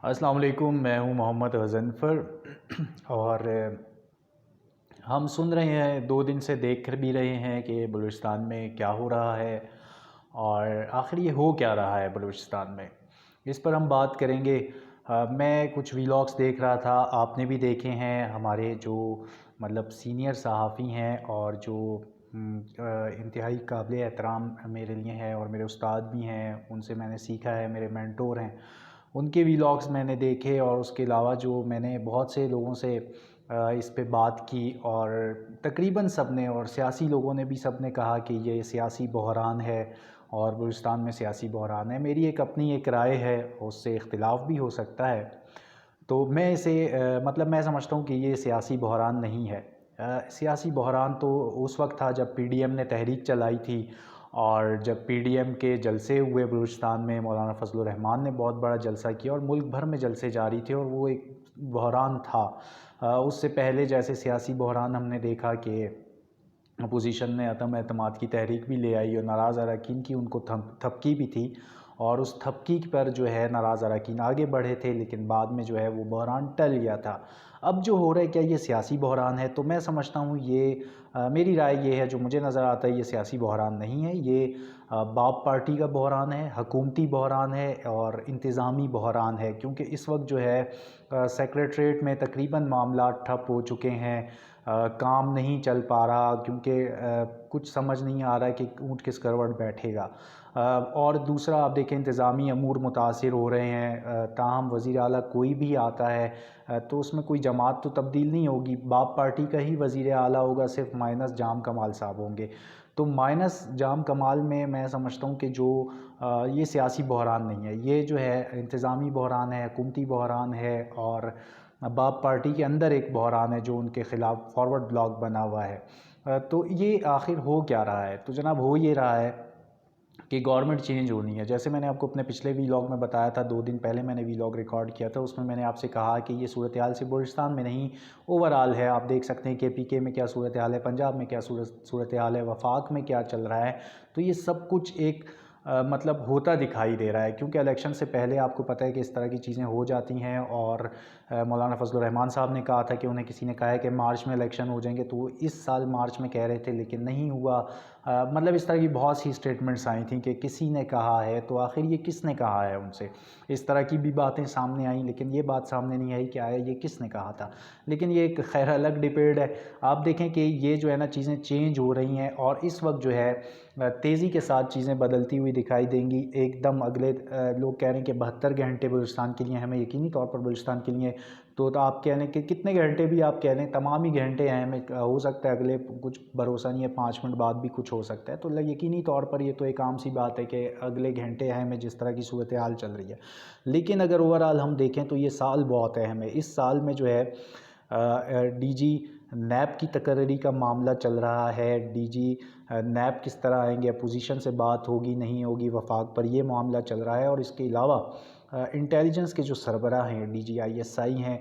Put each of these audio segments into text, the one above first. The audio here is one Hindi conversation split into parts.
अस्सलाम वालेकुम, मैं हूं मोहम्मद गज़नफ़र और हम सुन रहे हैं 2 दिन से देख भी रहे हैं कि बलूचिस्तान में क्या हो रहा है और आख़िर ये हो क्या रहा है बलूचिस्तान में, इस पर हम बात करेंगे। मैं कुछ वीलॉग्स देख रहा था, आपने भी देखे हैं। हमारे जो मतलब सीनियर सहाफ़ी हैं और जो इंतहाई काबिल एहतराम मेरे लिए हैं और मेरे उस्ताद भी हैं, उनसे मैंने सीखा है, मेरे मेंटोर हैं, उनके वीलॉग्स मैंने देखे। और उसके अलावा जो मैंने बहुत से लोगों से इस पे बात की और तकरीबन सब ने, और सियासी लोगों ने भी सब ने कहा कि ये सियासी बहरान है और बलूचिस्तान में सियासी बहरान है। मेरी अपनी एक राय है, उससे इख्तिलाफ़ भी हो सकता है। तो मैं इसे मतलब मैं समझता हूँ कि ये सियासी बहरान नहीं है। सियासी बहरान तो उस वक्त था जब पीडीएम ने तहरीक चलाई थी और जब पीडीएम के जलसे हुए बलूचिस्तान में, मौलाना फजलुर रहमान ने बहुत बड़ा जलसा किया और मुल्क भर में जलसे जारी थे और वो एक बहरान था। उससे पहले जैसे सियासी बहरान हमने देखा कि अपोजिशन ने अदम एतमाद की तहरीक भी ले आई और नाराज़ अरकान की उनको थपकी भी थी और उस थपकी पर जो है नाराज़ अरकान आगे बढ़े थे, लेकिन बाद में जो है वो बहरान टल गया था। अब जो हो रहा है, क्या ये सियासी बहरान है? तो मैं समझता हूँ ये मेरी राय ये है, जो मुझे नज़र आता है, ये सियासी बहरान नहीं है। ये बाप पार्टी का बहरान है, हकूमती बहरान है और इंतज़ामी बहरान है। क्योंकि इस वक्त जो है सेक्रेटरीट में तकरीबन मामला ठप हो चुके हैं। काम नहीं चल पा रहा क्योंकि कुछ समझ नहीं आ रहा है कि ऊँट किस करवट बैठेगा। और दूसरा आप देखें, इंतज़ामी अमूर मुतासिर हो रहे हैं। ताहम वज़ीर आला कोई भी आता है तो उसमें कोई जमात तो तब्दील नहीं होगी, बाप पार्टी का ही वज़ीर आला होगा, सिर्फ माइनस जाम कमाल साहब होंगे। तो माइनस जाम कमाल में मैं समझता हूँ कि जो ये सियासी बहरान नहीं है, ये जो है इंतज़ामी बहरान है, हुकूमती बहरान है और बाप पार्टी के अंदर एक बहरान है जो उनके ख़िलाफ़ फॉरवर्ड ब्लॉक बना हुआ है। तो ये आखिर हो क्या रहा है? तो जनाब हो ये रहा है कि गवर्नमेंट चेंज होनी है। जैसे मैंने आपको अपने पिछले वीलॉग में बताया था, 2 दिन पहले मैंने वीलॉग रिकॉर्ड किया था, उसमें मैंने आपसे कहा कि ये सूरत हाल सिर्फ बलूचिस्तान में नहीं, ओवरऑल है। आप देख सकते हैं कि पीके में क्या सूरत हाल है, पंजाब में क्या सूरत हाल है, वफाक में क्या चल रहा है। तो ये सब कुछ एक मतलब होता दिखाई दे रहा है, क्योंकि इलेक्शन से पहले आपको पता है कि इस तरह की चीज़ें हो जाती हैं। और मौलाना फजलुर रहमान साहब ने कहा था कि उन्हें किसी ने कहा है कि मार्च में इलेक्शन हो जाएंगे, तो वो इस साल मार्च में कह रहे थे, लेकिन नहीं हुआ। मतलब इस तरह की बहुत सी स्टेटमेंट्स आई थी कि किसी ने कहा है, तो आखिर ये किसने कहा है उनसे? इस तरह की भी बातें सामने आई, लेकिन ये बात सामने नहीं आई कि आया ये किसने कहा था। लेकिन ये एक खैर अलग डिबेट है। आप देखें कि ये जो है ना, चीज़ें चेंज हो रही हैं और इस वक्त जो है तेज़ी के साथ चीज़ें बदलती हुई दिखाई देंगी। एकदम अगले लोग कह रहे हैं कि 72 घंटे बलूचिस्तान के लिए, हमें यकीनी तौर पर बलूचिस्तान के लिए, तो आप कह लें कि कितने घंटे भी आप कह लें, तमाम ही घंटे हैं। हमें हो सकता है अगले, कुछ भरोसा नहीं है, 5 मिनट बाद भी कुछ हो सकता है। तो यकीनी तौर पर ये तो एक आम सी बात है कि अगले घंटे हैं हमें, जिस तरह की सूरत हाल चल रही है। लेकिन अगर ओवरऑल हम देखें तो ये साल बहुत है हमें। इस साल में जो है डीजी नैब की तकर्री का मामला चल रहा है। डीजी नैब किस तरह आएंगे, अपोजिशन से बात होगी नहीं होगी वफाक पर, ये मामला चल रहा है। और इसके अलावा इंटेलिजेंस के जो सरबराह हैं, DGISI हैं,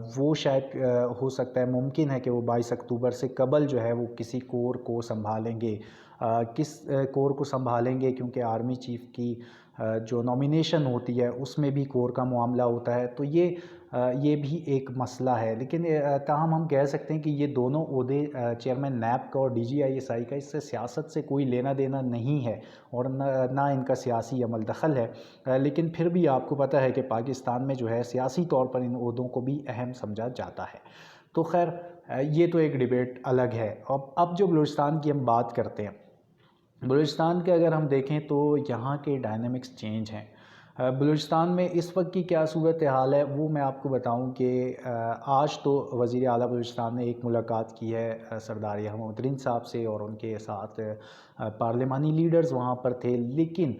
वो शायद हो सकता है, मुमकिन है कि वो 22 अक्टूबर से कबल जो है वो किसी कोर को संभालेंगे। किस कोर को संभालेंगे, क्योंकि आर्मी चीफ़ की जो नॉमिनेशन होती है उसमें भी कोर का मामला होता है। तो ये भी एक मसला है। लेकिन ताहम हम कह सकते हैं कि ये दोनों ओहदे, चेयरमैन नैब का और DGISI का, इससे सियासत से कोई लेना देना नहीं है और ना इनका सियासी अमल दखल है। लेकिन फिर भी आपको पता है कि पाकिस्तान में जो है सियासी तौर पर इन ओहदों को भी अहम समझा जाता है। तो खैर ये तो एक डिबेट अलग है। अब जो बलूचिस्तान की हम बात करते हैं, बलूचिस्तान के अगर हम देखें तो यहाँ के डायनामिक्स चेंज हैं। बलूचिस्तान में इस वक्त की क्या सूरत हाल है वो मैं आपको बताऊं कि आज तो वज़ीर आला बलूचिस्तान ने एक मुलाकात की है सरदार याहिया तरीन साहब से, और उनके साथ पार्लिमानी लीडर्स वहाँ पर थे। लेकिन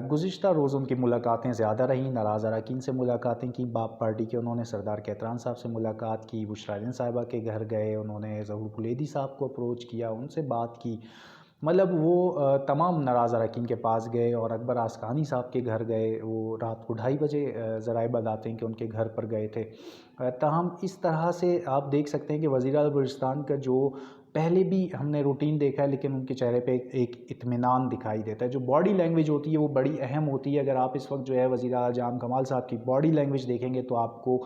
गुज़िश्ता रोज़ उनकी मुलाकातें ज़्यादा रहीं। नाराज़ अरकान से मुलाकातें की बाप पार्टी के, उन्होंने सरदार कैतरान साहब से मुलाकात की, बुशरा साहिबा के घर गए, उन्होंने ज़हूर कुलैदी साहब को अप्रोच किया, उनसे बात की। मतलब वो तमाम नाराज़ अरकान के पास गए और अकबर आसकानी साहब के घर गए। वो रात को 2:30 बजे ज़राए बताते हैं कि उनके घर पर गए थे। ताहम इस तरह से आप देख सकते हैं कि वज़ीर आला बलूचिस्तान का जो पहले भी हमने रूटीन देखा है, लेकिन उनके चेहरे पे एक इत्मीनान दिखाई देता है। जो बॉडी लैंग्वेज होती है वो बड़ी अहम होती है। अगर आप इस वक्त जो है वज़ीर आला जाम कमाल साहब की बॉडी लैंग्वेज देखेंगे तो आपको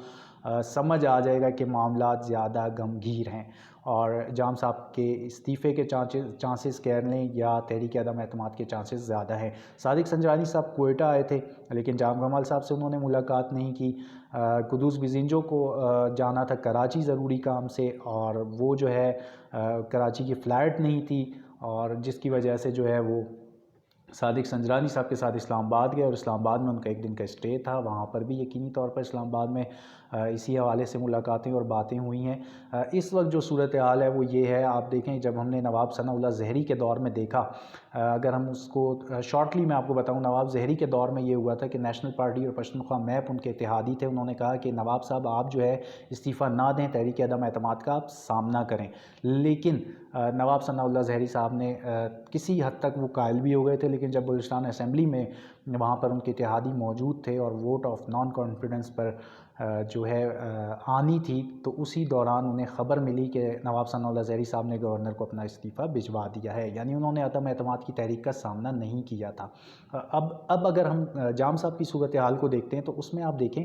समझ आ जाएगा कि मामलात ज़्यादा गमगीर हैं और जाम साहब के इस्तीफ़े के चांसेस कह लें या तहरीक अदम एतमाद के चांसेस ज़्यादा हैं। सादिक संजरानी साहब कोयटा आए थे, लेकिन जाम कमाल साहब से उन्होंने मुलाकात नहीं की। कुदूस बिजिंजो को जाना था कराची ज़रूरी काम से, और वो जो है कराची की फ़्लाइट नहीं थी, और जिसकी वजह से जो है वो सादिक संजरानी साहब के साथ इस्लामाबाद गए, और इस्लामाबाद में उनका एक दिन का स्टे था। वहाँ पर भी यकीनी तौर पर इस्लामाबाद में इसी हवाले से मुलाकातें और बातें हुई हैं। इस वक्त जो सूरत हाल है वो ये है, आप देखें जब हमने नवाब सनाउल्लाह ज़हरी के दौर में देखा, अगर हम उसको शॉर्टली मैं आपको बताऊं, नवाब ज़हरी के दौर में ये हुआ था कि नेशनल पार्टी और पश्तूनख्वा मैप उनके इत्तेहादी थे। उन्होंने कहा कि नवाब साहब आप जो है इस्तीफ़ा ना दें, तहरीक अदम एतमाद का आप सामना करें। लेकिन नवाब सनाउल्लाह ज़हरी साहब ने किसी हद तक वो कायल भी हो गए थे, लेकिन जब बलूचिस्तान असम्बली में वहाँ पर उनके इत्तेहादी मौजूद थे और वोट ऑफ नॉन कॉन्फिडेंस पर जो है आनी थी, तो उसी दौरान उन्हें ख़बर मिली कि नवाब सनाउल्लाह ज़हरी साहब ने गवर्नर को अपना इस्तीफ़ा भिजवा दिया है, यानी उन्होंने अदम एतमाद की तहरीक का सामना नहीं किया था। अब अगर हम जाम साहब की सूरत हाल को देखते हैं तो उसमें आप देखें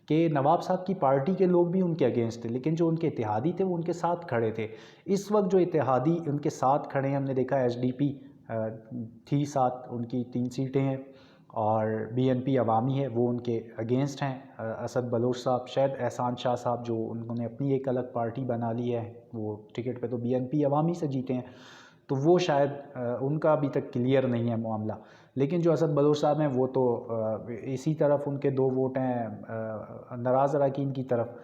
कि नवाब साहब की पार्टी के लोग भी उनके अगेंस्ट थे, लेकिन जो उनके इत्तेहादी थे वो उनके साथ खड़े थे। इस वक्त जो इत्तेहादी उनके साथ खड़े हैं, हमने देखा एसडीपी थी साथ, उनकी 3 सीटें हैं, और बीएनपी अवामी है वो उनके अगेंस्ट हैं। असद बलोच साहब, शायद एहसान शाह साहब जो उन्होंने अपनी एक अलग पार्टी बना ली है, वो टिकट पे तो बीएनपी अवामी से जीते हैं, तो वो शायद उनका अभी तक क्लियर नहीं है मामला। लेकिन जो असद बलोच साहब हैं वो तो इसी तरफ उनके 2 वोट हैं नाराज़ अरकान की तरफ।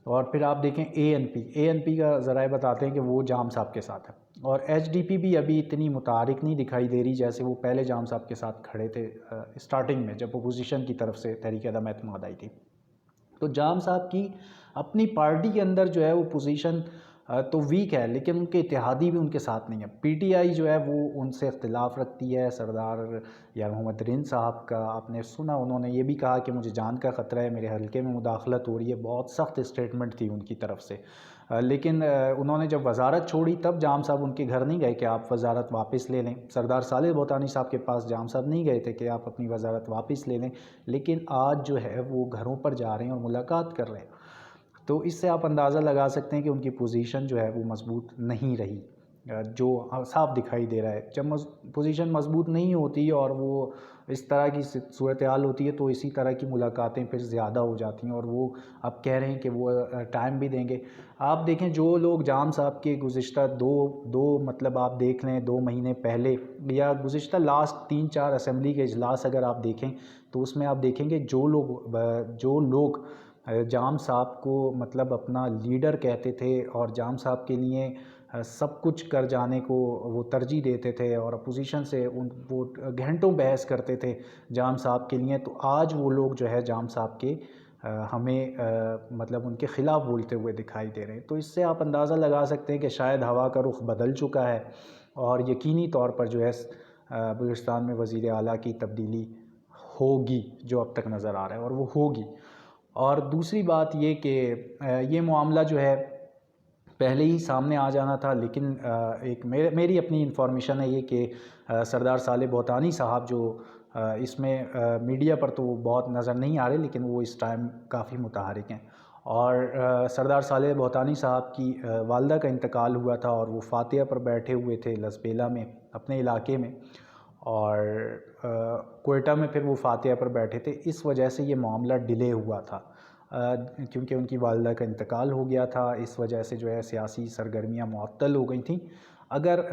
और फिर आप देखें एएनपी का ज़राए बताते हैं कि वो जाम साहब के साथ है, और एचडीपी भी अभी इतनी मुतारिक नहीं दिखाई दे रही जैसे वो पहले जाम साहब के साथ खड़े थे स्टार्टिंग में, जब अपोजिशन की तरफ से तहरीक अदम एतमाद आई थी। तो जाम साहब की अपनी पार्टी के अंदर जो है वो पोजीशन तो वीक है, लेकिन उनके इत्तेहादी भी उनके साथ नहीं है। पीटीआई जो है वो उनसे इख्तिलाफ़ रखती है। सरदार यार मोहम्मद रिंद साहब का आपने सुना, उन्होंने ये भी कहा कि मुझे जान का ख़तरा है, मेरे हल्के में मुदाखलत हो रही है, बहुत सख्त स्टेटमेंट थी उनकी तरफ से। लेकिन उन्होंने जब वजारत छोड़ी तब जाम साहब उनके घर नहीं गए कि आप वजारत वापस ले लें। सरदार सालिह भूतानी साहब के पास जाम साहब नहीं गए थे कि आप अपनी वजारत वापस ले लें, लेकिन आज जो है वो घरों पर जा रहे हैं और मुलाकात कर रहे हैं। तो इससे आप अंदाज़ा लगा सकते हैं कि उनकी पोजीशन जो है वो मज़बूत नहीं रही, जो साफ दिखाई दे रहा है। जब पोजीशन मज़बूत नहीं होती और वो इस तरह की सूरत हाल होती है तो इसी तरह की मुलाकातें फिर ज़्यादा हो जाती हैं, और वो अब कह रहे हैं कि वो टाइम भी देंगे। आप देखें जो लोग जाम साहब के गुज़िश्ता दो मतलब आप देख लें 2 महीने पहले या गुज़िश्ता लास्ट 3-4 असम्बली के इजलास अगर आप देखें तो उसमें आप देखेंगे जो लोग जाम साहब को मतलब अपना लीडर कहते थे और जाम साहब के लिए सब कुछ कर जाने को वो तरजीह देते थे, और अपोजिशन से वो घंटों बहस करते थे जाम साहब के लिए, तो आज वो लोग जो है जाम साहब के हमें मतलब उनके ख़िलाफ़ बोलते हुए दिखाई दे रहे हैं। तो इससे आप अंदाज़ा लगा सकते हैं कि शायद हवा का रुख बदल चुका है, और यकीनी तौर पर जो है बलूचिस्तान में वज़ीर आला की तब्दीली होगी, जो अब तक नज़र आ रहा है, और वो होगी। और दूसरी बात ये कि ये मामला जो है पहले ही सामने आ जाना था, लेकिन एक मेरी अपनी इन्फॉर्मेशन है ये कि सरदार सालिह भूतानी साहब जो इसमें मीडिया पर तो वो बहुत नज़र नहीं आ रहे, लेकिन वो इस टाइम काफ़ी मुतहरिक हैं। और सरदार सालिह भूतानी साहब की वालदा का इंतकाल हुआ था, और वो फातिहा पर बैठे हुए थे लसबेला में अपने इलाके में, और कोयटा में फिर वो फातिहा पर बैठे थे। इस वजह से ये मामला डिले हुआ था, क्योंकि उनकी वालदा का इंतकाल हो गया था। इस वजह से जो है सियासी सरगर्मियाँ मुअत्तल हो गई थीं। अगर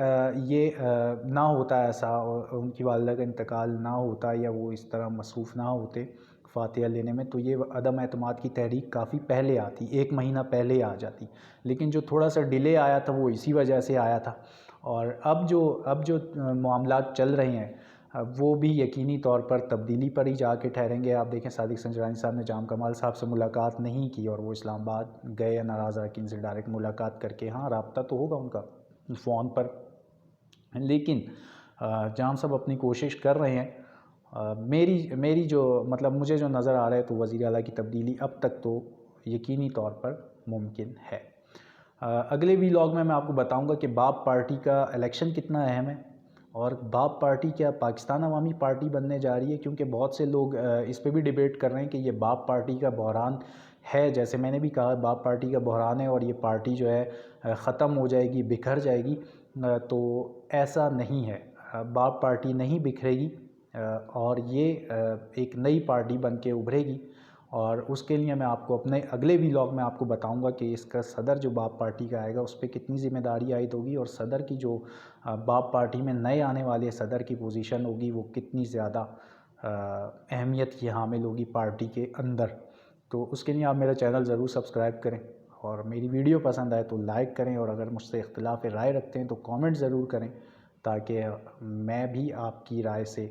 ये ना होता ऐसा, और उनकी वालदा का इंतकाल ना होता या वो इस तरह मसरूफ़ ना होते फातिहा लेने में, तो ये अदम एतमाद की तहरीक काफ़ी पहले आती, 1 महीना पहले आ जाती। लेकिन जो थोड़ा सा डिले आया था वो इसी वजह से आया था। और अब जो मामलात चल रहे हैं वो भी यकीनी तौर पर तब्दीली पर ही जाके ठहरेंगे। आप देखें सादिक संजरानी साहब ने जाम कमाल साहब से मुलाकात नहीं की, और वो इस्लामाबाद गए नाराज़ अरकान से डायरेक्ट मुलाकात करके, हाँ रब्ता तो होगा उनका फ़ोन पर, लेकिन जाम साहब अपनी कोशिश कर रहे हैं। मेरी जो मतलब मुझे जो नज़र आ रहा है तो वज़ीर आला की तब्दीली अब तक तो यकीनी तौर पर मुमकिन है। अगले व्लॉग में मैं आपको बताऊंगा कि बाप पार्टी का इलेक्शन कितना अहम है और बाप पार्टी क्या पाकिस्तान अवामी पार्टी बनने जा रही है, क्योंकि बहुत से लोग इस पे भी डिबेट कर रहे हैं कि ये बाप पार्टी का बहरान है। जैसे मैंने भी कहा, बाप पार्टी का बहरान है और ये पार्टी जो है ख़त्म हो जाएगी, बिखर जाएगी। तो ऐसा नहीं है, बाप पार्टी नहीं बिखरेगी और ये एक नई पार्टी बन के उभरेगी। और उसके लिए मैं आपको अपने अगले व्लॉग में आपको बताऊंगा कि इसका सदर जो बाप पार्टी का आएगा उस पर कितनी ज़िम्मेदारी आयद होगी और सदर की जो बाप पार्टी में नए आने वाले सदर की पोजीशन होगी वो कितनी ज़्यादा अहमियत की हामिल होगी पार्टी के अंदर। तो उसके लिए आप मेरा चैनल ज़रूर सब्सक्राइब करें और मेरी वीडियो पसंद आए तो लाइक करें, और अगर मुझसे इख्तिलाफ़ राय रखते हैं तो कमेंट ज़रूर करें ताकि मैं भी आपकी राय से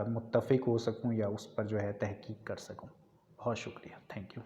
मुत्तफ़िक हो सकूं या उस पर जो है तहकीक कर सकूं। बहुत शुक्रिया, थैंक यू।